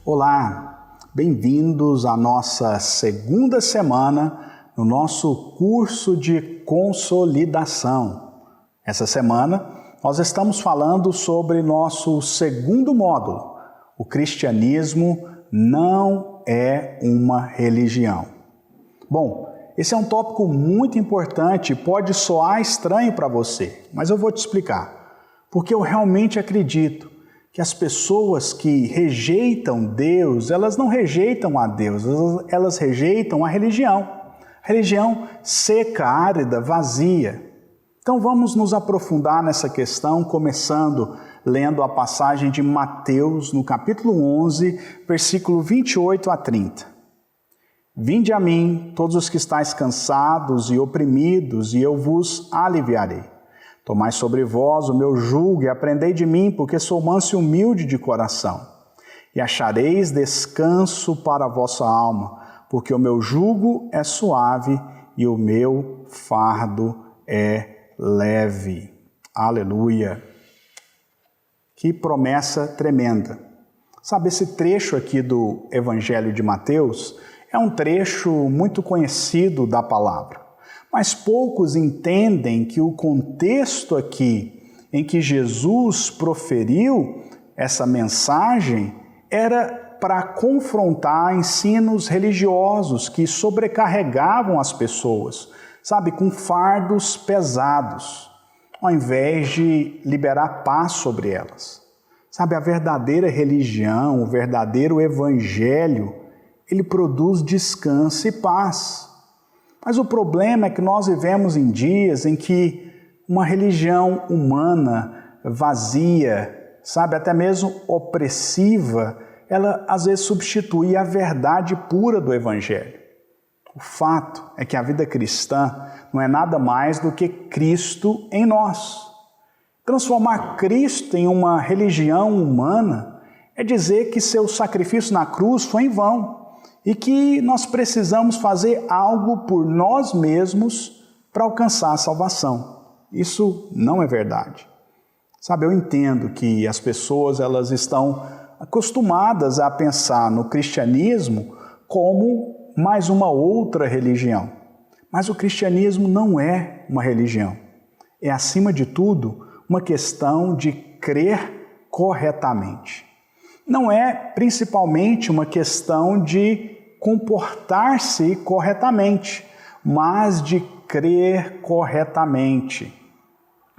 Olá, bem-vindos à nossa segunda semana no nosso curso de consolidação. Essa semana nós estamos falando sobre nosso segundo módulo. O cristianismo não é uma religião. Bom, esse é um tópico muito importante e pode soar estranho para você, mas eu vou te explicar. Porque eu realmente acredito que as pessoas que rejeitam Deus, elas não rejeitam a Deus, elas rejeitam a religião. Religião seca, árida, vazia. Então vamos nos aprofundar nessa questão, começando lendo a passagem de Mateus, no capítulo 11, versículo 28 a 30. Vinde a mim, todos os que estáis cansados e oprimidos, e eu vos aliviarei. Tomai sobre vós o meu jugo e aprendei de mim, porque sou manso e humilde de coração. E achareis descanso para a vossa alma, porque o meu jugo é suave e o meu fardo é leve. Aleluia! Que promessa tremenda! Sabe, esse trecho aqui do Evangelho de Mateus é um trecho muito conhecido da palavra. Mas poucos entendem que o contexto aqui em que Jesus proferiu essa mensagem era para confrontar ensinos religiosos que sobrecarregavam as pessoas, sabe, com fardos pesados, ao invés de liberar paz sobre elas. Sabe, a verdadeira religião, o verdadeiro evangelho, ele produz descanso e paz. Mas o problema é que nós vivemos em dias em que uma religião humana, vazia, sabe, até mesmo opressiva, ela às vezes substitui a verdade pura do Evangelho. O fato é que a vida cristã não é nada mais do que Cristo em nós. Transformar Cristo em uma religião humana é dizer que seu sacrifício na cruz foi em vão. E que nós precisamos fazer algo por nós mesmos para alcançar a salvação. Isso não é verdade. Sabe, eu entendo que as pessoas elas estão acostumadas a pensar no cristianismo como mais uma outra religião. Mas o cristianismo não é uma religião. É, acima de tudo, uma questão de crer corretamente. Não é principalmente uma questão de comportar-se corretamente, mas de crer corretamente.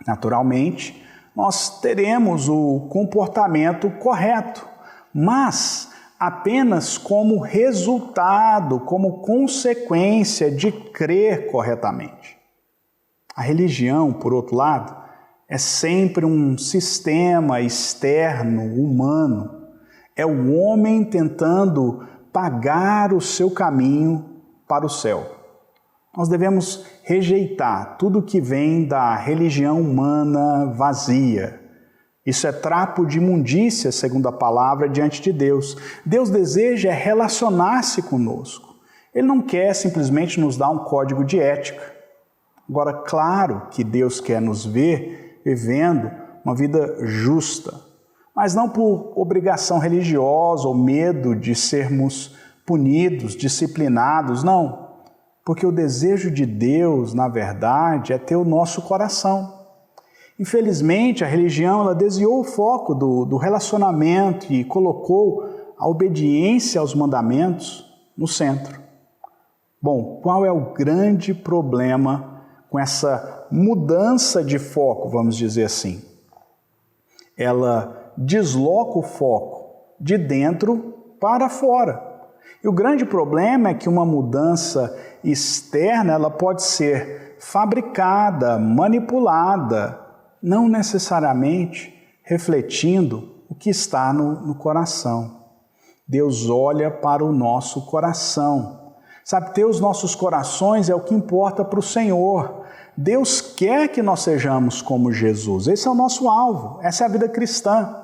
Naturalmente, nós teremos o comportamento correto, mas apenas como resultado, como consequência de crer corretamente. A religião, por outro lado, é sempre um sistema externo, humano. É o homem tentando pagar o seu caminho para o céu. Nós devemos rejeitar tudo que vem da religião humana vazia. Isso é trapo de imundícia, segundo a palavra, diante de Deus. Deus deseja relacionar-se conosco. Ele não quer simplesmente nos dar um código de ética. Agora, claro que Deus quer nos ver vivendo uma vida justa, mas não por obrigação religiosa ou medo de sermos punidos, disciplinados, não. Porque o desejo de Deus, na verdade, é ter o nosso coração. Infelizmente, a religião ela desviou o foco do relacionamento e colocou a obediência aos mandamentos no centro. Bom, qual é o grande problema com essa mudança de foco, vamos dizer assim? Ela desloca o foco de dentro para fora. E o grande problema é que uma mudança externa ela pode ser fabricada, manipulada, não necessariamente refletindo o que está no coração. Deus olha para o nosso coração. Sabe, ter os nossos corações é o que importa para o Senhor. Deus quer que nós sejamos como Jesus. Esse é o nosso alvo, essa é a vida cristã.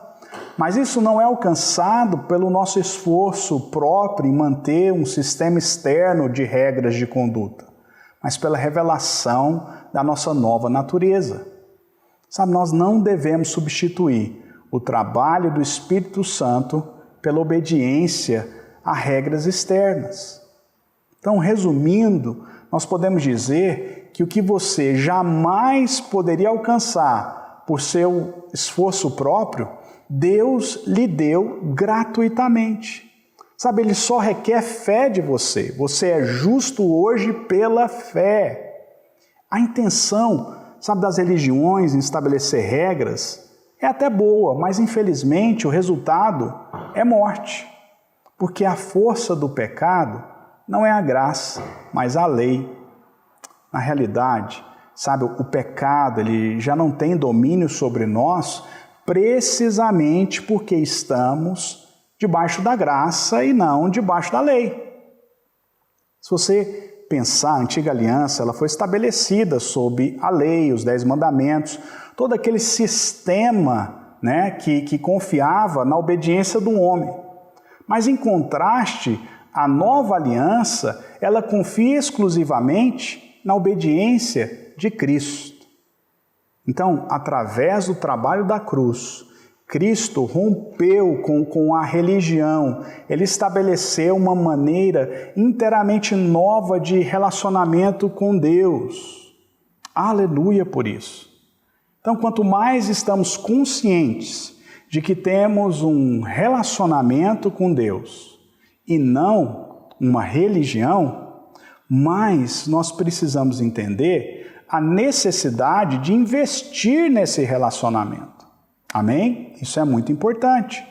Mas isso não é alcançado pelo nosso esforço próprio em manter um sistema externo de regras de conduta, mas pela revelação da nossa nova natureza. Sabe, nós não devemos substituir o trabalho do Espírito Santo pela obediência a regras externas. Então, resumindo, nós podemos dizer que o que você jamais poderia alcançar por seu esforço próprio, Deus lhe deu gratuitamente. Sabe, Ele só requer fé de você. Você é justo hoje pela fé. A intenção, sabe, das religiões em estabelecer regras é até boa, mas infelizmente o resultado é morte. Porque a força do pecado não é a graça, mas a lei. Na realidade, sabe, o pecado ele já não tem domínio sobre nós precisamente porque estamos debaixo da graça e não debaixo da lei. Se você pensar, a antiga aliança ela foi estabelecida sob a lei, os 10 mandamentos, todo aquele sistema, né, que confiava na obediência do homem. Mas em contraste, a nova aliança, ela confia exclusivamente na obediência de Cristo. Então, através do trabalho da cruz, Cristo rompeu com a religião, Ele estabeleceu uma maneira inteiramente nova de relacionamento com Deus. Aleluia por isso. Então, quanto mais estamos conscientes de que temos um relacionamento com Deus e não uma religião, mais nós precisamos entender a necessidade de investir nesse relacionamento. Amém? Isso é muito importante.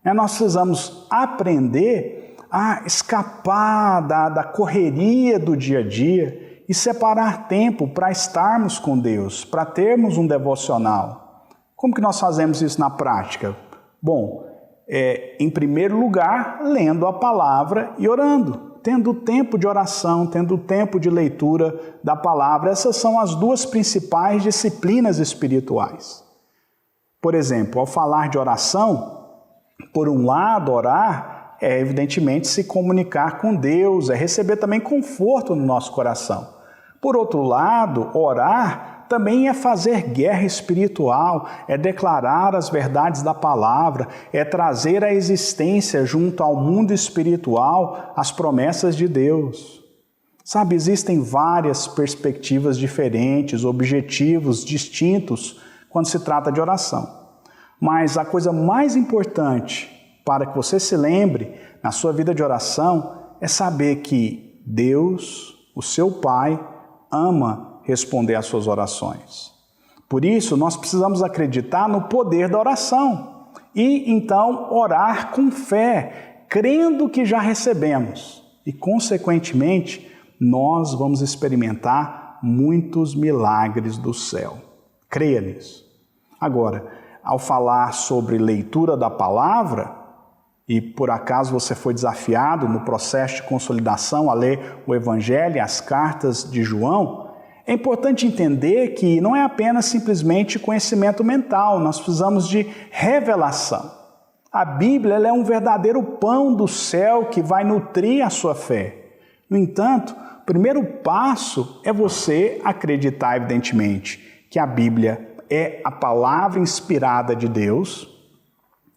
Nós precisamos aprender a escapar da correria do dia a dia e separar tempo para estarmos com Deus, para termos um devocional. Como que nós fazemos isso na prática? Bom, em primeiro lugar, lendo a palavra e orando. Tendo tempo de oração, tendo tempo de leitura da palavra. Essas são as duas principais disciplinas espirituais. Por exemplo, ao falar de oração, por um lado, orar é evidentemente se comunicar com Deus, é receber também conforto no nosso coração. Por outro lado, orar também é fazer guerra espiritual, é declarar as verdades da palavra, é trazer à existência junto ao mundo espiritual as promessas de Deus. Sabe, existem várias perspectivas diferentes, objetivos distintos quando se trata de oração. Mas a coisa mais importante para que você se lembre na sua vida de oração é saber que Deus, o seu Pai, ama responder às suas orações. Por isso, nós precisamos acreditar no poder da oração e, então, orar com fé, crendo que já recebemos. E, consequentemente, nós vamos experimentar muitos milagres do céu. Creia nisso. Agora, ao falar sobre leitura da palavra, e por acaso você foi desafiado no processo de consolidação a ler o Evangelho e as cartas de João, é importante entender que não é apenas simplesmente conhecimento mental, nós precisamos de revelação. A Bíblia ela é um verdadeiro pão do céu que vai nutrir a sua fé. No entanto, o primeiro passo é você acreditar, evidentemente, que a Bíblia é a palavra inspirada de Deus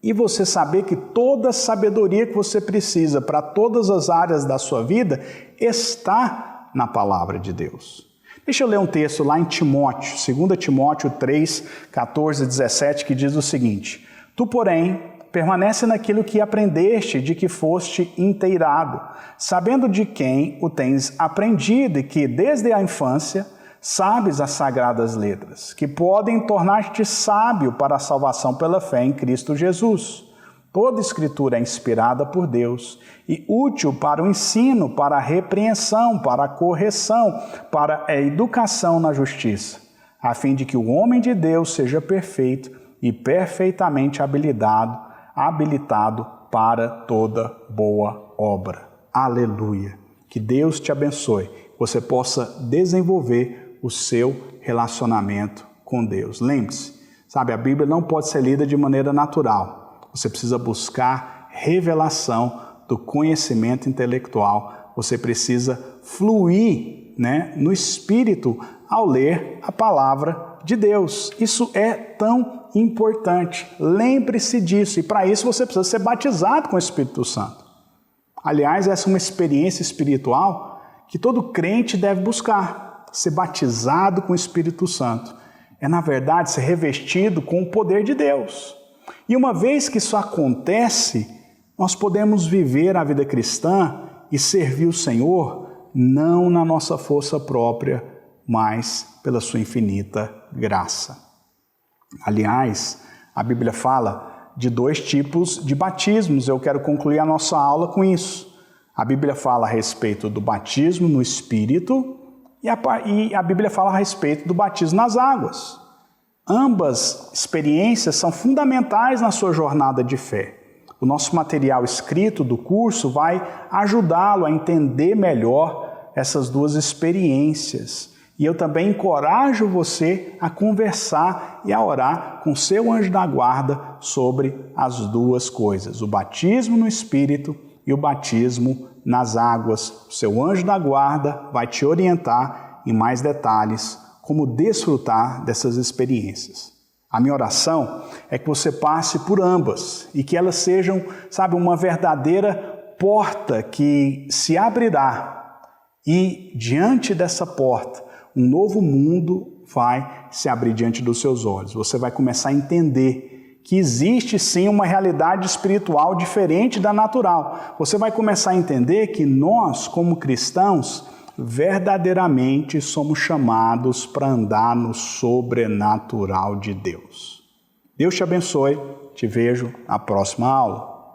e você saber que toda a sabedoria que você precisa para todas as áreas da sua vida está na palavra de Deus. Deixa eu ler um texto lá em Timóteo, 2 Timóteo 3, 14 e 17, que diz o seguinte: Tu, porém, permanece naquilo que aprendeste, de que foste inteirado, sabendo de quem o tens aprendido e que, desde a infância, sabes as sagradas letras, que podem tornar-te sábio para a salvação pela fé em Cristo Jesus. Toda escritura é inspirada por Deus e útil para o ensino, para a repreensão, para a correção, para a educação na justiça, a fim de que o homem de Deus seja perfeito e perfeitamente habilitado para toda boa obra. Aleluia! Que Deus te abençoe, que você possa desenvolver o seu relacionamento com Deus. Lembre-se, sabe, a Bíblia não pode ser lida de maneira natural. Você precisa buscar revelação do conhecimento intelectual. Você precisa fluir, no Espírito ao ler a palavra de Deus. Isso é tão importante. Lembre-se disso. E para isso você precisa ser batizado com o Espírito Santo. Aliás, essa é uma experiência espiritual que todo crente deve buscar. Ser batizado com o Espírito Santo. É, na verdade, ser revestido com o poder de Deus. E uma vez que isso acontece, nós podemos viver a vida cristã e servir o Senhor não na nossa força própria, mas pela sua infinita graça. Aliás, a Bíblia fala de 2 tipos de batismos. Eu quero concluir a nossa aula com isso. A Bíblia fala a respeito do batismo no Espírito e a Bíblia fala a respeito do batismo nas águas. Ambas experiências são fundamentais na sua jornada de fé. O nosso material escrito do curso vai ajudá-lo a entender melhor essas 2 experiências. E eu também encorajo você a conversar e a orar com seu anjo da guarda sobre as 2 coisas, o batismo no Espírito e o batismo nas águas. O seu anjo da guarda vai te orientar em mais detalhes como desfrutar dessas experiências. A minha oração é que você passe por ambas e que elas sejam, uma verdadeira porta que se abrirá e diante dessa porta um novo mundo vai se abrir diante dos seus olhos. Você vai começar a entender que existe sim uma realidade espiritual diferente da natural. Você vai começar a entender que nós, como cristãos, verdadeiramente somos chamados para andar no sobrenatural de Deus. Deus te abençoe. Te vejo na próxima aula.